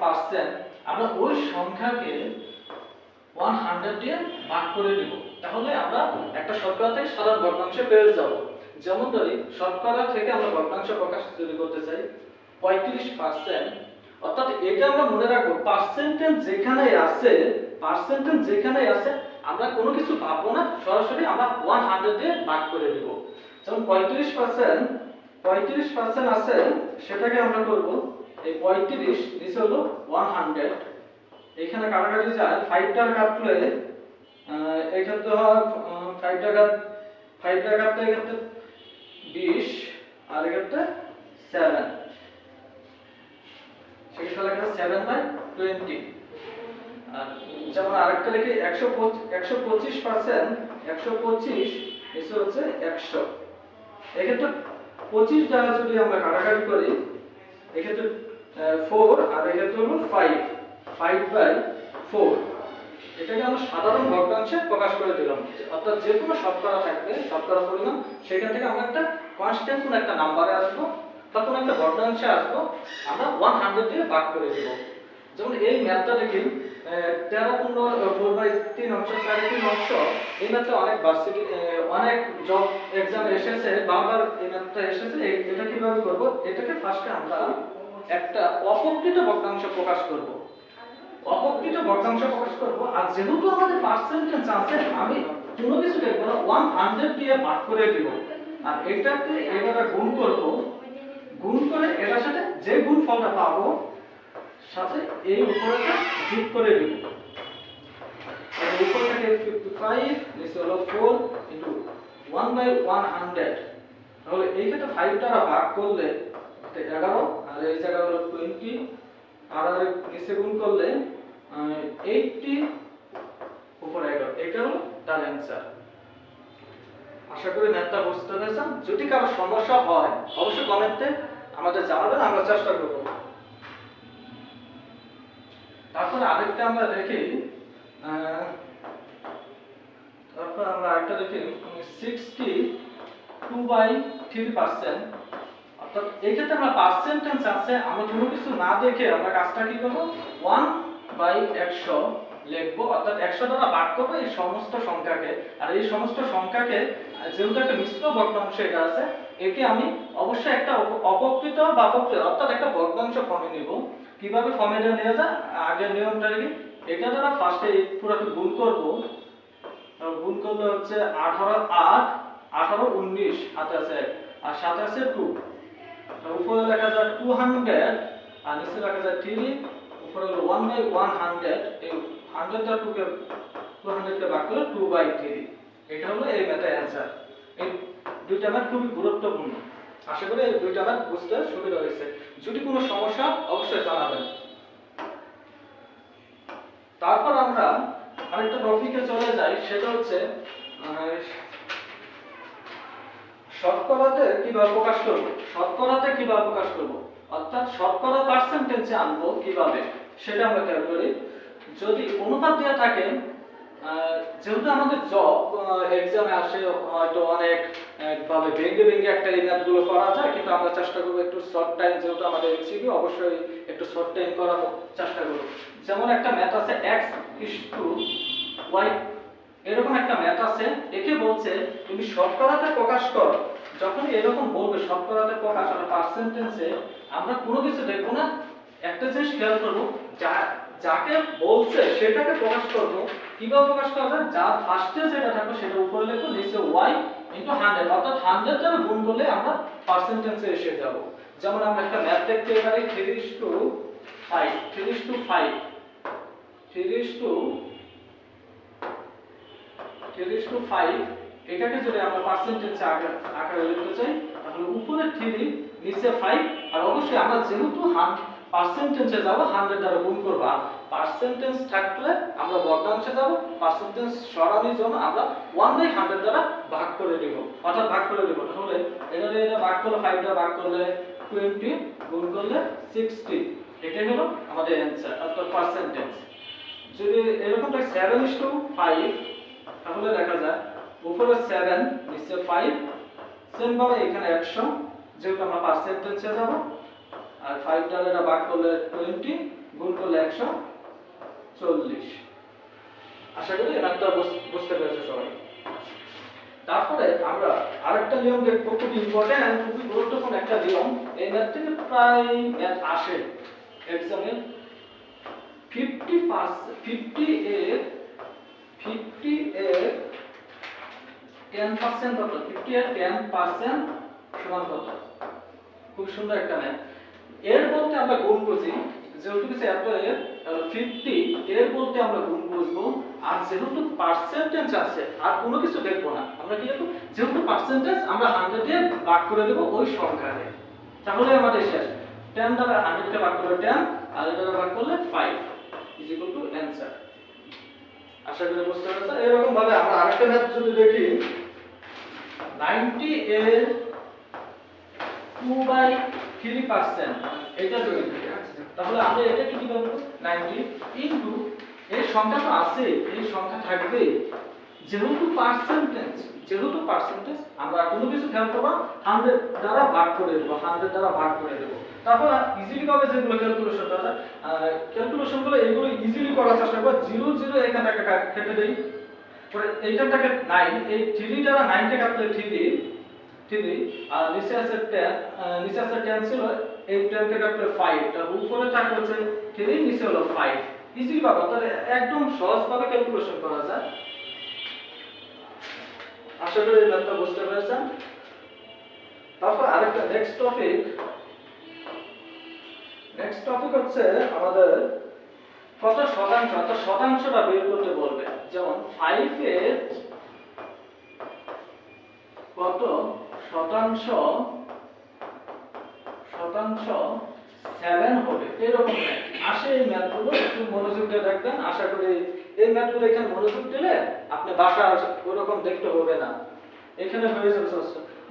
Percent আমরা ওই সংখ্যাকে 100 দিয়ে ভাগ করে দিব, তাহলে আমরা একটা শতকরা থেকে সাধারণ ভগ্নাংশে পেয়ে যাব। যেমন ধরি শতকরা থেকে আমরা ভগ্নাংশ প্রকাশ যদি করতে চাই 35%, অর্থাৎ এটা আমরা মনে রাখবো পার্সেন্টেজ যেখানেই আছে আমরা কোনো কিছু ভাববো না, সরাসরি আমরা 100 দিয়ে ভাগ করে দিব। যেমন 35% আছে, সেটাকে আমরা করব এই 35 নিচে হলো 100, এখানে কাটাকাটি যায় 5 টার কাটলে এই ক্ষেত্রে হয় 5 টাকা 20 আর এই ক্ষেত্রে 7, সেক্ষেত্রে লেখা 7/20। আর যেমন আরেকটা লিখি 125%, 125 এসে হচ্ছে 100, এক্ষেত্রে 25 দ্বারা যদি আমরা কাটাকাটি করি এক্ষেত্রে 4 আর এক্ষেত্রে হলো 5/4, এটাকে আমরা সাধারণ ভগ্নাংশে প্রকাশ করে দিলাম। অর্থাৎ যে কোনো শতকরা থাকবে, শতকরা পরিমাণ, সেখান থেকে আমরা একটা কনস্ট্যান্ট কোন একটা নম্বরে আসবো বা কোন একটা ভগ্নাংশে আসবো, আমরা 100 দিয়ে ভাগ করে দেব। যেমন এই ম্যাথটা দেখি 13/4/3 অংশ 3 অংশ, এই ম্যাথটা অনেক ভার্সিটি অনেক জব এক্সামে এসেছে, বারবার এই ম্যাথটা এসেছে। এটা কিভাবে করব? এটাকে ফার্স্টে আমরা একটা অপকৃত ভগ্নাংশ প্রকাশ করব, আর যেহেতু আমাদের পার্সেন্টেজ আছে, আমি কোনো কিছু লিখব না, 100 দিয়ে ভাগ করে দিব। আর এটাকে এবারে গুণ করে এটার সাথে যে গুণফলটা পাবো সাথে এই উপরেটা যোগ করে দিব। আর উপর থেকে 55 নিচে হলো 4 ইনটু 1/100, তাহলে এই ক্ষেত্রে 5 দ্বারা ভাগ করলে 11, আর এই জায়গা হলো 20, আর নিচে গুণ করলে 80 উপরে 11, এটা হলো তার অ্যানসার। আশা করি ম্যাথটা বুঝতে পেরেছেন। যদি কারো সমস্যা হয় অবশ্যই কমেন্টে আমাদের জানাবেন, আমরা চেষ্টা করব। তারপর আরেকটা আমরা দেখি, তারপর আমরা আরেকটা দেখি 62/3%, অর্থাৎ এই ক্ষেত্রে আমরা পার্সেন্টেজ আছে, আমরা কোনো কিছু না দেখে আমরা কাজটা কি করব, 1/100 লিখবো, অর্থাৎ 100 দ্বারা ভাগ করব এই সমস্ত সংখ্যাকে। আর এই সমস্ত সংখ্যাকে যেহেতু একটা মিশ্র ভগ্নাংশ এটা আছে, একে আমি অবশ্যই একটা অপকৃত বা অপকৃত অর্থাৎ একটা ভগ্নাংশ ফর্মে নিব। কিভাবে ফর্মে নিয়ে যায় আগের নিয়মটা কি, এটা দ্বারা ফার্স্টে পুরোটা গুণ করব, গুণ করলে হচ্ছে 18 19 হাতে আছে, আর সাথে আছে 2, উপরে লেখা যায় 200 আর নিচে লেখা যায় 3, উপরে হলো 1/100, এই 100 দ্বারা 200 কে ভাগ করলে 2/3। এটা হলো এই ম্যাথের অ্যানসার। এই দুইটা ম্যাথ খুবই গুরুত্বপূর্ণ, আশা করি এই দুইটা ম্যাথ বুঝতে সুবিধা হয়েছে। যদি কোনো সমস্যা অবশ্যই জানাবেন। তারপর আমরা আরেকটা টপিকে চলে যাই, সেটা হচ্ছে শতকরাতে কিভাবে প্রকাশ করব, অর্থাৎ শতকরা পার্সেন্টেজে আনবো কিভাবে সেটা আমরা খেয়াল করি। যদি অনুপাত দেওয়া থাকে, যেহেতু আমাদের জব এক্সামে আসে হয়তো অনেক ভাবে ভেঙে একটা এই ম্যাথগুলো করা যায়, কিন্তু আমরা চেষ্টা করব একটু শর্ট টাইম, যেহেতু আমাদের এমসিকিউ অবশ্যই একটু শর্ট টাইম করার চেষ্টা করব। যেমন একটা ম্যাথ আছে x=y, এরকম একটা ম্যাথ আছে, একে বলছে তুমি শতকরাতে প্রকাশ করো। যখন এরকম বলবে শতকরাতে প্রকাশ আর পার্সেন্টেজে, আমরা কোনো কিছু দেখব না, একটা জিনিস খেয়াল করব, যাকে বলছে সেটাকে প্রকাশ করব। কিভাবে প্রকাশ করব? যার ফার্স্টে যেটা থাকবে সেটা উপরে লিখব, নিচে y * 100, অর্থাৎ 100 দ্বারা গুণ করলে আমরা পার্সেন্টেজে এসে যাব। যেমন আমরা একটা ম্যাথ দেখতে পারি 3:5, এটাকে যদি আমরা পার্সেন্টেজে আকারে লিখতে চাই, তাহলে উপরে 3 নিচে 5, আর অবশ্যই আমরা যেহেতু পার্সেন্টেজে যাব 100 দ্বারা গুণ করব। আর পার্সেন্টেজ থাকলে আমরা ভগ্নাংশে যাব, পার্সেন্টেজ সরানোর জন্য আমরা 1/100 দ্বারা ভাগ করে দেব, অর্থাৎ ভাগ করে দেব। তাহলে এটা ভাগ করলে 5 দ্বারা ভাগ করলে 20, গুণ করলে 60, এটাই হলো আমাদের অ্যানসার, অর্থাৎ পার্সেন্টেজ। যদি এরকম থাকে 7:5, তাহলে দেখা যায় উপরে 7 নিচে 5, সেম ভাবে এখানে 100, যেহেতু আমরা পার্সেন্টেজে যাব আর 5 দ্বারা এটা ভাগ করলে 20 গুণ করলে 140। আশা করি এই ম্যাথটা বুঝতে পেরেছো সবাই। তারপরে আমরা আরেকটা নিয়ম দেখবো, খুব ইম্পর্টেন্ট এন্ড খুবই গুরুত্বপূর্ণ একটা নিয়ম। এই ম্যাথ থেকে প্রায় ম্যাথ আসে এক্সামে। 50 এর 10% কত? 50 এর 10% সমান কত? খুব সুন্দর একটা ম্যাথ। এর বলতে আমরা গুণ বুঝি, যেহেতু কিছু এত এর 50 এর বলতে আমরা গুণ বুঝবো, আর যেহেতু পার্সেন্টেজ আছে আর কোনো কিছু দেখবো না, আমরা কি দেখব, যেহেতু পার্সেন্টেজ আমরা 100 এ ভাগ করে দেব ওই সংখ্যাতে, তাহলে আমাদের শেষ। 10 দ্বারা 100 কে ভাগ করলে 10 আর এটা দ্বারা ভাগ করলে 5 ইজ ইকুয়াল টু অ্যানসার। আশা করি বুঝতে পেরেছো। এরকম ভাবে আমরা আরেকটা ম্যাথ যদি দেখি, 90 এর 2/3%, এটা যদি দেখি তাহলে আমরা এটা কি বলবো, 90 ইনটু এই সংখ্যা তো আছে, এই সংখ্যা থাকবে, যেহেতু পার্সেন্টেজ আমরা কোনো কিছু খেয়াল করব, 100 দ্বারা ভাগ করে দেব, 100 দ্বারা ভাগ করে দেব। তারপর ইজিলি ভাবে যেগুলো ক্যালকুলেশন করা যায়, ক্যালকুলেশনগুলো এগুলো ইজিলি করার চেষ্টা করব। 0 0 এখানটাকে কেটে দেই, পরে এইখানটাকে 9, এই 3 দ্বারা 9 কে কাটলে 3 আর নিচে আছে 10 ছিল, এই 10 কে কাটলে 5, তার উপরে থাকবে হচ্ছে 3, নিচে হলো 5। ইজিলি ভাবে, তাহলে একদম সহজ ভাবে ক্যালকুলেশন করা যায়। আশা করি ম্যাথটা বুঝতে পেরেছেন। তারপর আরেকটা নেক্সট টপিক হচ্ছে আমাদের কত শতাংশ, অর্থাৎ শতাংশটা বের করতে বলবে। যেমন 5 এর কত শতাংশ 7 হবে, এরকম আসে এই ম্যাথগুলো। একটু মনোযোগ দিয়ে দেখবেন, আশা করি এই ম্যাথগুলো এখানে মনোযোগ দিলে আপনি বাসা ওরকম দেখতে হবে না, এখানে হয়ে যাবে।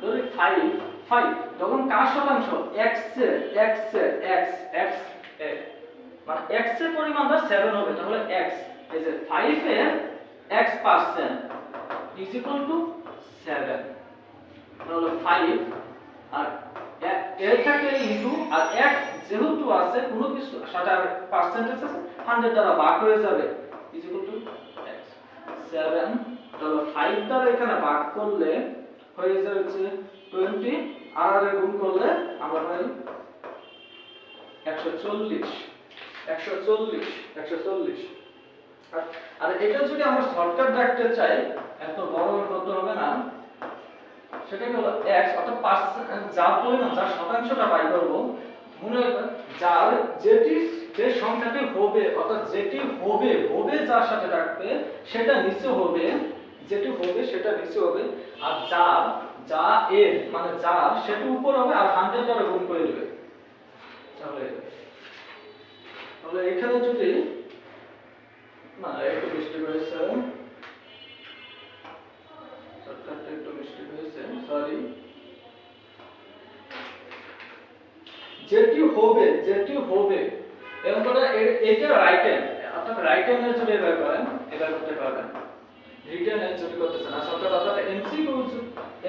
ধরি 5 তখন কার শতাংশ, x এর মানে x এর পরিমাণটা 7 হবে, তাহলে x এই যে 5 এর x% ইজ ইকুয়াল টু 7, তাহলে 5 আর এর থেকে ইনটু আর x যেহেতু আছে কোনো কিছু সাথে আর পার্সেন্টেজ আছে, 100 দ্বারা ভাগ হয়ে যাবে ইজ ইকুয়াল টু x 7, তাহলে 5 দ্বারা এখানে ভাগ করলে হয়ে যাচ্ছে 20, আর এর গুণ করলে আমরা পাই 140। আর এটা যদি আমরা শর্টকাট রাখতে চাই, এত বড় করতে হবে না, সেটা হলো x, অর্থাৎ যার পরিমাণ, যার শতাংশটা পাই করব, মনে রাখবেন যার যে সংখ্যাটি হবে, অর্থাৎ যেটি হবে যার সাথে রাখবে সেটা নিচে হবে, যেটি হবে সেটা নিচে হবে, আর যা এর মানে যার সেটা উপর হবে, আর 100 দ্বারা গুণ করে দেবে। তাহলে এখানে যদি না একটু মিস্টেক হয়েছে, সরি, যেটি হবে এবং এটা রাইট হ্যান্ড, অর্থাৎ রাইট হ্যান্ডে যদি এবার করেন এবার করতে পারবেন, রিটার্ন এর যদি করতেছেন না সরকার, অর্থাৎ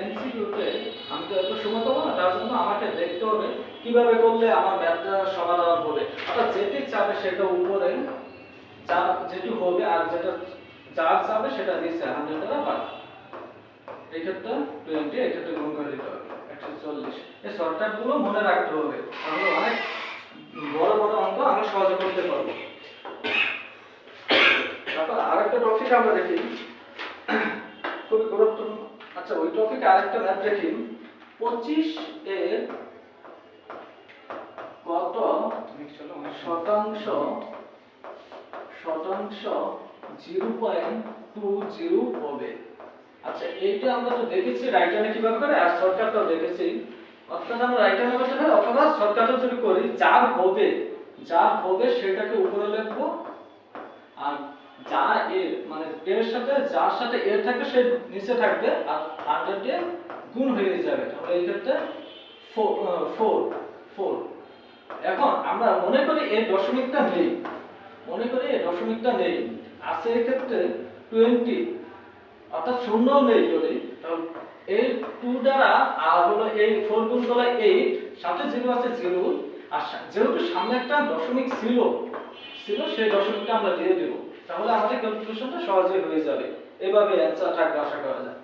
এমসিকিউতে আমি তো এত সময় পাবো না, তার জন্য আমাকে দেখতে হবে কিভাবে করলে আমার ম্যাথটা সমাধান হবে। অর্থাৎ যেটি চাবে সেটা উপরে, যেটি হবে, আর যেটা যার চাবে সেটা নিচে 100 দ্বারা ভাগ, এই ক্ষেত্রে 20, এই ক্ষেত্রে গুণ করে দিতে হবে 140। এই শর্টকাট গুলো মনে রাখতে হবে, তাহলে অনেক বড় অঙ্ক আমরা সহজে করতে পারবো। তারপর আরেকটা টপিক আমরা দেখি, খুবই গুরুত্বপূর্ণ। আচ্ছা, ওই টপিকে আরেকটা ম্যাথ দেখি, 25 এর কত শতাংশ 0.20 হবে। আচ্ছা, এইটা আমরা তো দেখেছি রাইট হ্যান্ডে কিভাবে করে, আর শর্টকাটটাও দেখেছি। অর্থাৎ আমরা রাইট হ্যান্ডে করতে পারি, অথবা শর্টকাটও যদি করি, যার হবে সেটাকে উপরে লিখবো, আর যা এর মানে এর সাথে যার সাথে এর থাকবে সে নিচে থাকবে, আর 100 এ গুণ হয়ে যাবে, তাহলে এই ক্ষেত্রে 4। এখন আমরা মনে করি এই দশমিকটা নেই, আছে এই ক্ষেত্রে 20, অর্থাৎ শূন্যও নেই, যদি তাহলে এই 2 দ্বারা আর হলো এই 4 গুণ করলে 8, সাথে 0 আছে 0, আচ্ছা, যেহেতু সামনে একটা দশমিক ছিল সেই দশমিকটা আমরা দিয়ে দেব, তাহলে আমাদের ক্যালকুলেশনটা সহজেই হয়ে যাবে। এভাবে অ্যানসারটা আশা করা যায়।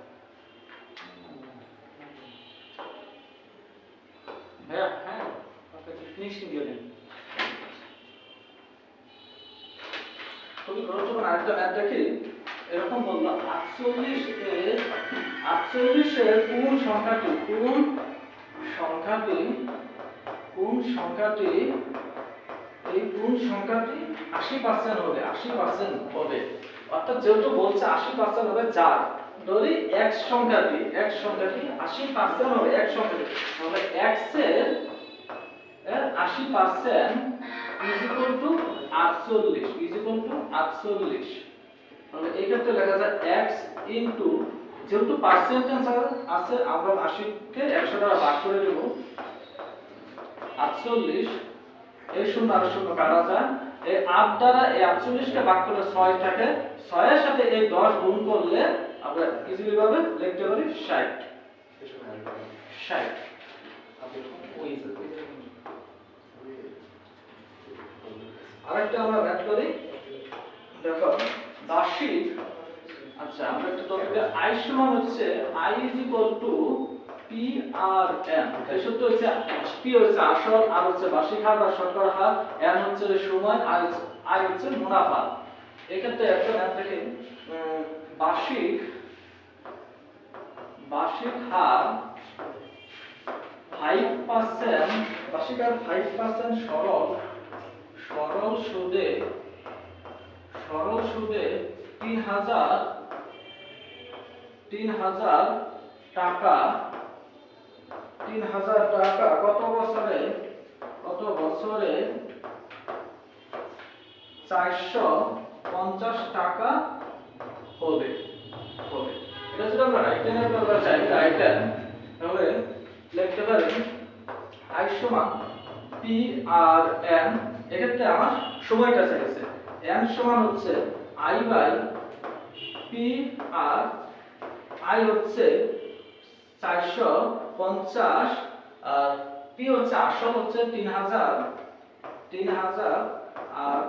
হ্যাঁ হ্যাঁ, আপনাকে ফিনিশিং দিয়ে দিন। তুমি ধরো আরেকটা ম্যাথ দেখি, এরকম বললো 48 এর কোন সংখ্যাটি এই কোন সংখ্যাটি 80% হবে, 80% হবে। অর্থাৎ যেহেতু বলছে 80% হবে, যার ধরি x সংখ্যাটি 80% হবে, x সংখ্যাটি তাহলে x এর 80% is equal to 48 তাহলে এই ক্ষেত্রে লেখা যায় x ইনটু, যেহেতু পার্সেন্টেজ আছে আমরা 80 কে 100 দ্বারা ভাগ করে দেব, 48 এই শূন্য আর শূন্য কাটা যায়, এই 8 দ্বারা এই 48 কে ভাগ করলে 6 থাকে, 6 এর সাথে এই 10 গুণ করলে আমরা ইজিলি ভাবে লিখতে পারি 60। আরেকটা আমরা ম্যাথ করি, দেখো বার্ষিক, আচ্ছা আমরা একটা টপিকে i সমান হচ্ছে i is equal to PRN। এই সূত্র হচ্ছে p হচ্ছে আসল, r হচ্ছে বার্ষিক হার বা শতকরা হার, n হচ্ছে সময়, i হচ্ছে মুনাফা। এই ক্ষেত্রে একটা ম্যাথ দেখি, বার্ষিক হার 5%, বার্ষিক হার 5% সরল সুদে 3000 টাকা কত বছরে 450 টাকা হবে। এটা যদি আমরা রাইট হ্যান্ড করতে চাই, রাইট হ্যান্ড, তাহলে লিখতে পারি i সমান PRN। এক্ষেত্রে আমার সময়টা চাইছে, n সমান হচ্ছে i বাই PR, i হচ্ছে 450 আর p হচ্ছে আসল হচ্ছে 3000 আর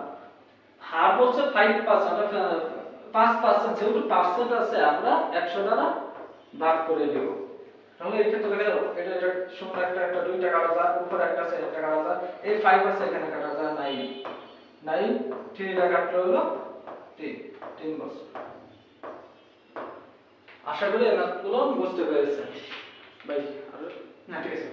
হার হচ্ছে 5%, যেহেতু পার্সেন্ট আছে আমরা 100 দ্বারা ভাগ করে দেব। তাহলে এই ক্ষেত্রে দেখা যাবে এটা শূন্য একটা 2টা কাটা যায়, উপরে একটা আছে একটা কাটা যায়, এই 5 আছে এখানে কাটা যায় 9 3 দ্বারা কাটলে হলো 3 বছর। আশা করি এই ম্যাথগুলো বুঝতে পেরেছেন ভাই। আর না ঠিক আছে।